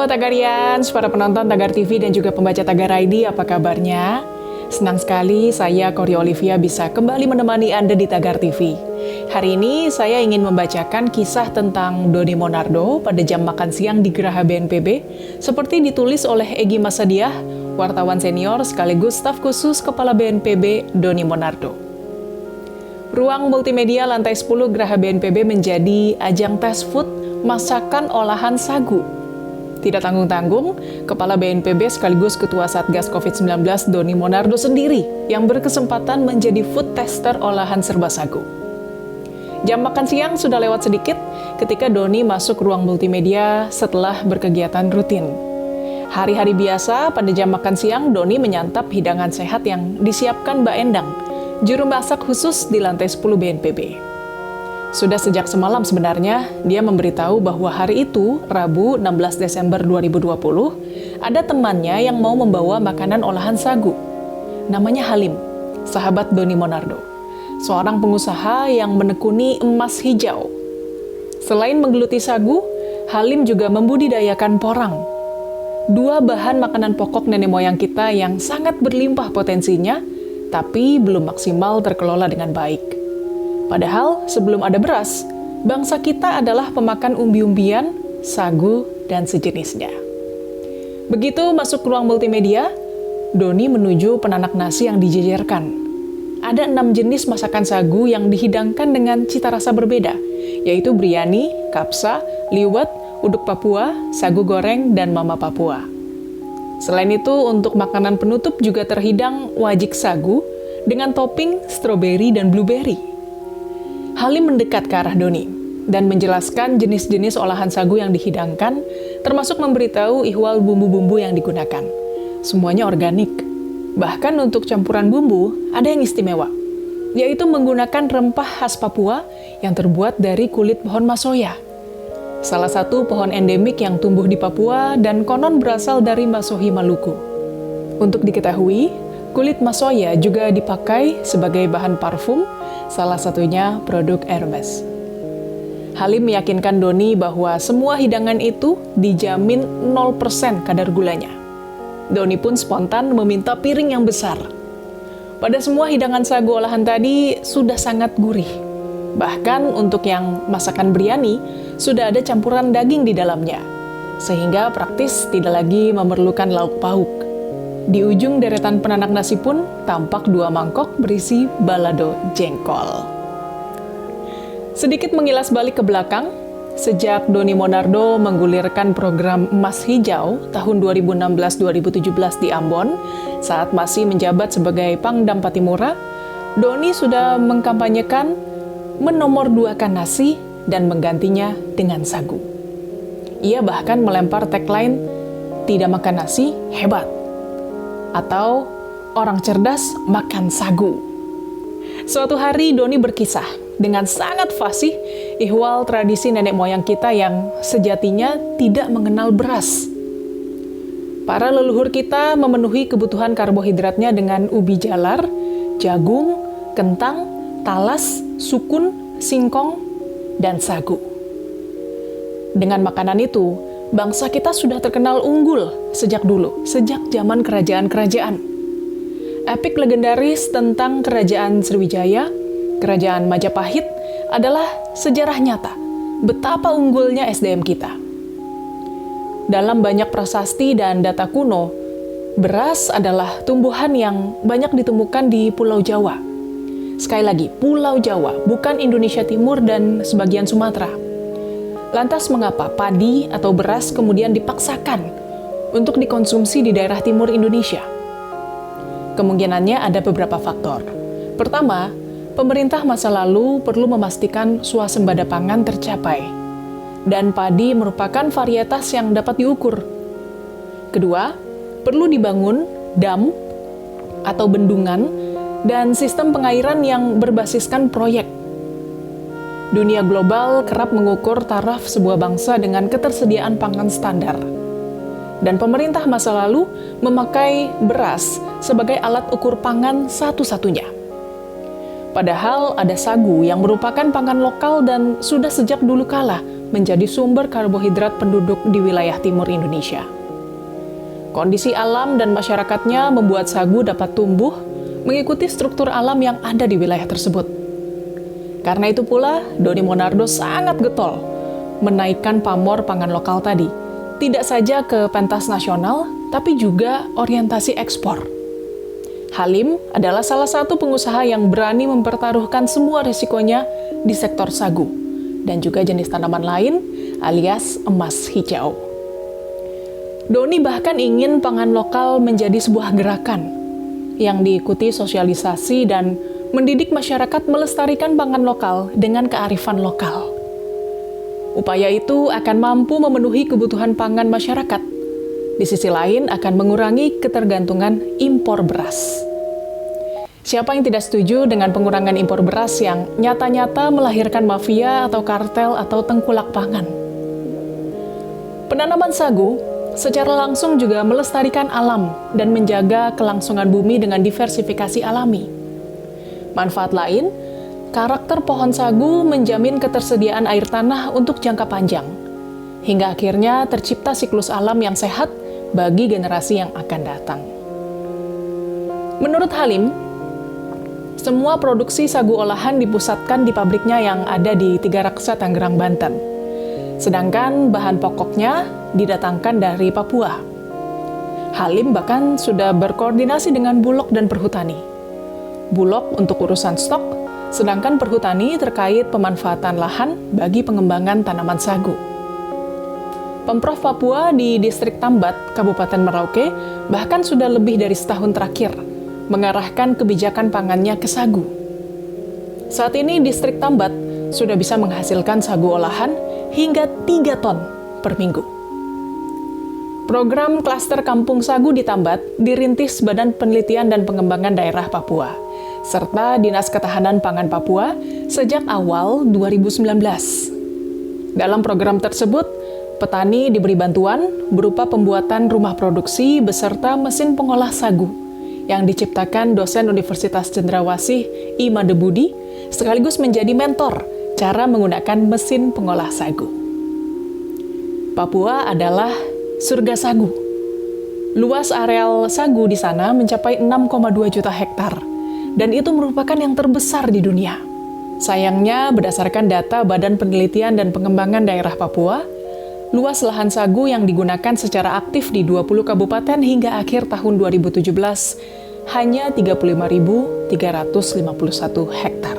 Halo Tagarians, para penonton Tagar TV dan juga pembaca Tagar ID, apa kabarnya? Senang sekali saya Korya Olivia bisa kembali menemani Anda di Tagar TV. Hari ini saya ingin membacakan kisah tentang Doni Monardo pada jam makan siang di Geraha BNPB, seperti ditulis oleh Egy Masadiah, wartawan senior sekaligus staf khusus Kepala BNPB Doni Monardo. Ruang multimedia lantai 10 Geraha BNPB menjadi ajang tes food masakan olahan sagu. Tidak tanggung-tanggung, Kepala BNPB sekaligus Ketua Satgas COVID-19 Doni Monardo sendiri yang berkesempatan menjadi food tester olahan serba sagu. Jam makan siang sudah lewat sedikit ketika Doni masuk ruang multimedia setelah berkegiatan rutin. Hari-hari biasa pada jam makan siang, Doni menyantap hidangan sehat yang disiapkan Mbak Endang, juru masak khusus di lantai 10 BNPB. Sudah sejak semalam sebenarnya, dia memberitahu bahwa hari itu, Rabu 16 Desember 2020, ada temannya yang mau membawa makanan olahan sagu. Namanya Halim, sahabat Doni Monardo, seorang pengusaha yang menekuni emas hijau. Selain menggeluti sagu, Halim juga membudidayakan porang. Dua bahan makanan pokok nenek moyang kita yang sangat berlimpah potensinya, tapi belum maksimal terkelola dengan baik. Padahal sebelum ada beras, bangsa kita adalah pemakan umbi-umbian, sagu, dan sejenisnya. Begitu masuk ruang multimedia, Doni menuju penanak nasi yang dijejerkan. Ada 6 jenis masakan sagu yang dihidangkan dengan cita rasa berbeda, yaitu biryani, kapsa, liwet, uduk Papua, sagu goreng, dan mama Papua. Selain itu, untuk makanan penutup juga terhidang wajik sagu dengan topping stroberi dan blueberry. Halim mendekat ke arah Doni dan menjelaskan jenis-jenis olahan sagu yang dihidangkan, termasuk memberitahu ihwal bumbu-bumbu yang digunakan. Semuanya organik. Bahkan untuk campuran bumbu, ada yang istimewa, yaitu menggunakan rempah khas Papua yang terbuat dari kulit pohon masoya. Salah satu pohon endemik yang tumbuh di Papua dan konon berasal dari Masohi, Maluku. Untuk diketahui, kulit masoya juga dipakai sebagai bahan parfum, salah satunya produk Hermes. Halim meyakinkan Doni bahwa semua hidangan itu dijamin 0% kadar gulanya. Doni pun spontan meminta piring yang besar. Pada semua hidangan sagu olahan tadi sudah sangat gurih. Bahkan untuk yang masakan biryani, sudah ada campuran daging di dalamnya, sehingga praktis tidak lagi memerlukan lauk pauk. Di ujung deretan penanak nasi pun tampak 2 mangkok berisi balado jengkol. Sedikit mengilas balik ke belakang, sejak Doni Monardo menggulirkan program Emas Hijau tahun 2016-2017 di Ambon, saat masih menjabat sebagai Pangdam Patimura, Doni sudah mengkampanyekan menomor-duakan nasi dan menggantinya dengan sagu. Ia bahkan melempar tagline, "Tidak makan nasi, hebat." Atau orang cerdas makan sagu. Suatu hari Doni berkisah dengan sangat fasih ihwal tradisi nenek moyang kita yang sejatinya tidak mengenal beras. Para leluhur kita memenuhi kebutuhan karbohidratnya dengan ubi jalar, jagung, kentang, talas, sukun, singkong, dan sagu. Dengan makanan itu, bangsa kita sudah terkenal unggul sejak dulu, sejak zaman kerajaan-kerajaan. Epik legendaris tentang Kerajaan Sriwijaya, Kerajaan Majapahit adalah sejarah nyata betapa unggulnya SDM kita. Dalam banyak prasasti dan data kuno, beras adalah tumbuhan yang banyak ditemukan di Pulau Jawa. Sekali lagi, Pulau Jawa, bukan Indonesia Timur dan sebagian Sumatera. Lantas mengapa padi atau beras kemudian dipaksakan untuk dikonsumsi di daerah timur Indonesia? Kemungkinannya ada beberapa faktor. Pertama, pemerintah masa lalu perlu memastikan swasembada pangan tercapai, dan padi merupakan varietas yang dapat diukur. Kedua, perlu dibangun dam atau bendungan dan sistem pengairan yang berbasiskan proyek. Dunia global kerap mengukur taraf sebuah bangsa dengan ketersediaan pangan standar. Dan pemerintah masa lalu memakai beras sebagai alat ukur pangan satu-satunya. Padahal ada sagu yang merupakan pangan lokal dan sudah sejak dulu kala menjadi sumber karbohidrat penduduk di wilayah timur Indonesia. Kondisi alam dan masyarakatnya membuat sagu dapat tumbuh mengikuti struktur alam yang ada di wilayah tersebut. Karena itu pula, Doni Monardo sangat getol menaikkan pamor pangan lokal tadi, tidak saja ke pentas nasional, tapi juga orientasi ekspor. Halim adalah salah satu pengusaha yang berani mempertaruhkan semua risikonya di sektor sagu dan juga jenis tanaman lain alias emas hijau. Doni bahkan ingin pangan lokal menjadi sebuah gerakan yang diikuti sosialisasi dan mendidik masyarakat melestarikan pangan lokal dengan kearifan lokal. Upaya itu akan mampu memenuhi kebutuhan pangan masyarakat. Di sisi lain akan mengurangi ketergantungan impor beras. Siapa yang tidak setuju dengan pengurangan impor beras yang nyata-nyata melahirkan mafia atau kartel atau tengkulak pangan? Penanaman sagu secara langsung juga melestarikan alam dan menjaga kelangsungan bumi dengan diversifikasi alami. Manfaat lain, karakter pohon sagu menjamin ketersediaan air tanah untuk jangka panjang, hingga akhirnya tercipta siklus alam yang sehat bagi generasi yang akan datang. Menurut Halim, semua produksi sagu olahan dipusatkan di pabriknya yang ada di Tiga Raksa, Tangerang, Banten. Sedangkan bahan pokoknya didatangkan dari Papua. Halim bahkan sudah berkoordinasi dengan Bulog dan Perhutani. Bulog untuk urusan stok, sedangkan Perhutani terkait pemanfaatan lahan bagi pengembangan tanaman sagu. Pemprov Papua di Distrik Tambat, Kabupaten Merauke, bahkan sudah lebih dari setahun terakhir mengarahkan kebijakan pangannya ke sagu. Saat ini Distrik Tambat sudah bisa menghasilkan sagu olahan hingga 3 ton per minggu. Program Klaster Kampung Sagu di Tambat dirintis Badan Penelitian dan Pengembangan Daerah Papua, serta Dinas Ketahanan Pangan Papua sejak awal 2019. Dalam program tersebut, petani diberi bantuan berupa pembuatan rumah produksi beserta mesin pengolah sagu yang diciptakan dosen Universitas Cendrawasih I. Madebudi sekaligus menjadi mentor cara menggunakan mesin pengolah sagu. Papua adalah surga sagu. Luas areal sagu di sana mencapai 6,2 juta hektar dan itu merupakan yang terbesar di dunia. Sayangnya, berdasarkan data Badan Penelitian dan Pengembangan Daerah Papua, luas lahan sagu yang digunakan secara aktif di 20 kabupaten hingga akhir tahun 2017 hanya 35.351 hektar.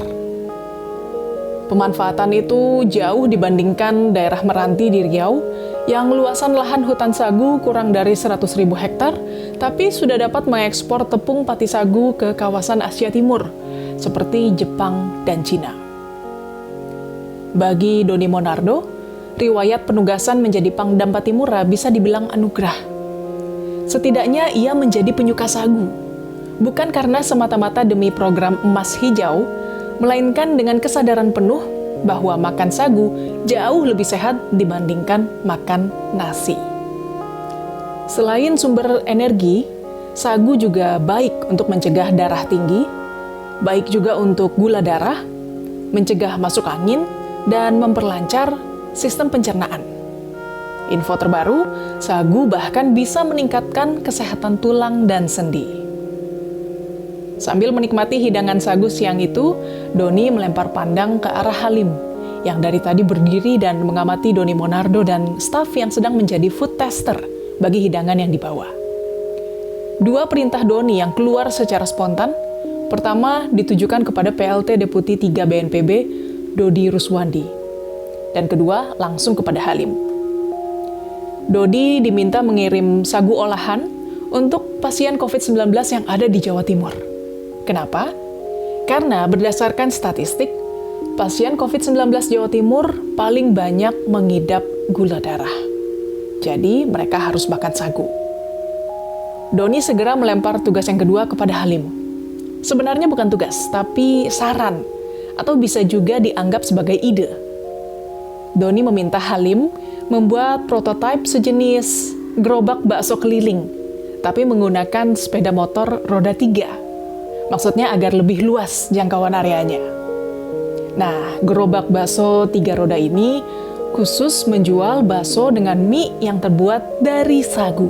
Pemanfaatan itu jauh dibandingkan daerah Meranti di Riau yang luasan lahan hutan sagu kurang dari 100.000 hektar, tapi sudah dapat mengekspor tepung pati sagu ke kawasan Asia Timur, seperti Jepang dan Cina. Bagi Doni Monardo, riwayat penugasan menjadi Pangdam Patimura bisa dibilang anugerah. Setidaknya ia menjadi penyuka sagu, bukan karena semata-mata demi program emas hijau, melainkan dengan kesadaran penuh bahwa makan sagu jauh lebih sehat dibandingkan makan nasi. Selain sumber energi, sagu juga baik untuk mencegah darah tinggi, baik juga untuk gula darah, mencegah masuk angin, dan memperlancar sistem pencernaan. Info terbaru, sagu bahkan bisa meningkatkan kesehatan tulang dan sendi. Sambil menikmati hidangan sagu siang itu, Doni melempar pandang ke arah Halim, yang dari tadi berdiri dan mengamati Doni Monardo dan staf yang sedang menjadi food tester bagi hidangan yang dibawa. Dua perintah Doni yang keluar secara spontan, pertama ditujukan kepada PLT Deputi 3 BNPB, Dodi Ruswandi, dan kedua langsung kepada Halim. Dodi diminta mengirim sagu olahan untuk pasien COVID-19 yang ada di Jawa Timur. Kenapa? Karena berdasarkan statistik, pasien COVID-19 Jawa Timur paling banyak mengidap gula darah. Jadi mereka harus makan sagu. Doni segera melempar tugas yang kedua kepada Halim. Sebenarnya bukan tugas, tapi saran, atau bisa juga dianggap sebagai ide. Doni meminta Halim membuat prototipe sejenis gerobak bakso keliling, tapi menggunakan sepeda motor roda 3. Maksudnya agar lebih luas jangkauan areanya. Nah, gerobak bakso 3 roda ini khusus menjual bakso dengan mie yang terbuat dari sagu.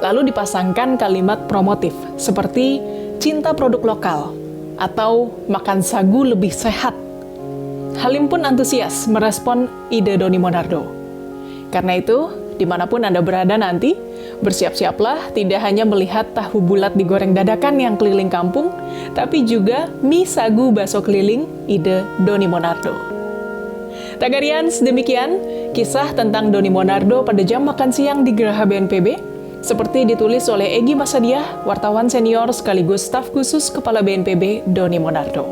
Lalu dipasangkan kalimat promotif seperti cinta produk lokal atau makan sagu lebih sehat. Halim pun antusias merespon ide Doni Monardo. Karena itu, dimanapun Anda berada nanti, bersiap-siaplah tidak hanya melihat tahu bulat digoreng dadakan yang keliling kampung, tapi juga mie sagu bakso keliling ide Doni Monardo. Tagarians, demikian kisah tentang Doni Monardo pada jam makan siang di Geraha BNPB, seperti ditulis oleh Egy Masadiah, wartawan senior sekaligus staf khusus Kepala BNPB Doni Monardo.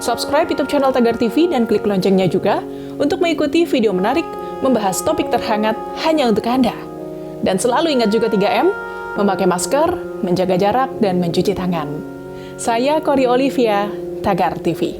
Subscribe YouTube channel Tagar TV dan klik loncengnya juga untuk mengikuti video menarik membahas topik terhangat hanya untuk Anda. Dan selalu ingat juga 3M, memakai masker, menjaga jarak, dan mencuci tangan. Saya Kori Olivia, Tagar TV.